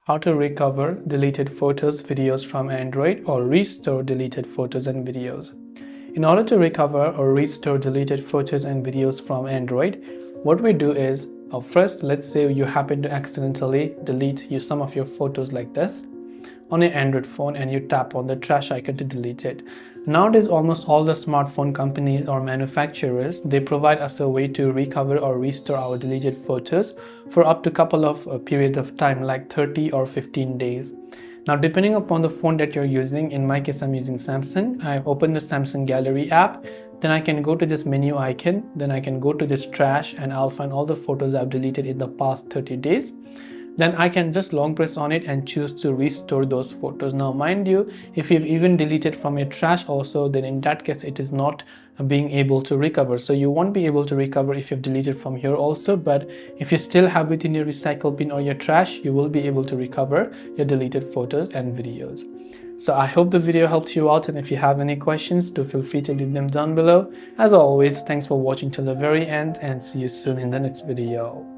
How to recover deleted photos, videos from Android or restore deleted photos and videos. In order to recover or restore deleted photos and videos from Android, what we do is, first, let's say you happen to accidentally delete some of your photos like this on your Android phone and you tap on the trash icon to delete it. Nowadays, almost all the smartphone companies or manufacturers, they provide us a way to recover or restore our deleted photos for up to a couple of periods of time, like 30 or 15 days. Now, depending upon the phone that you're using, in my case, I'm using Samsung. I've opened the Samsung Gallery app. Then I can go to this menu icon. Then I can go to this trash and I'll find all the photos I've deleted in the past 30 days. Then I can just long press on it and choose to restore those photos. Now mind you, if you've even deleted from your trash also, then in that case it is not being able to recover. So you won't be able to recover if you've deleted from here also, but if you still have it in your recycle bin or your trash, you will be able to recover your deleted photos and videos. So I hope the video helped you out, and if you have any questions, do feel free to leave them down below. As always, thanks for watching till the very end and see you soon in the next video.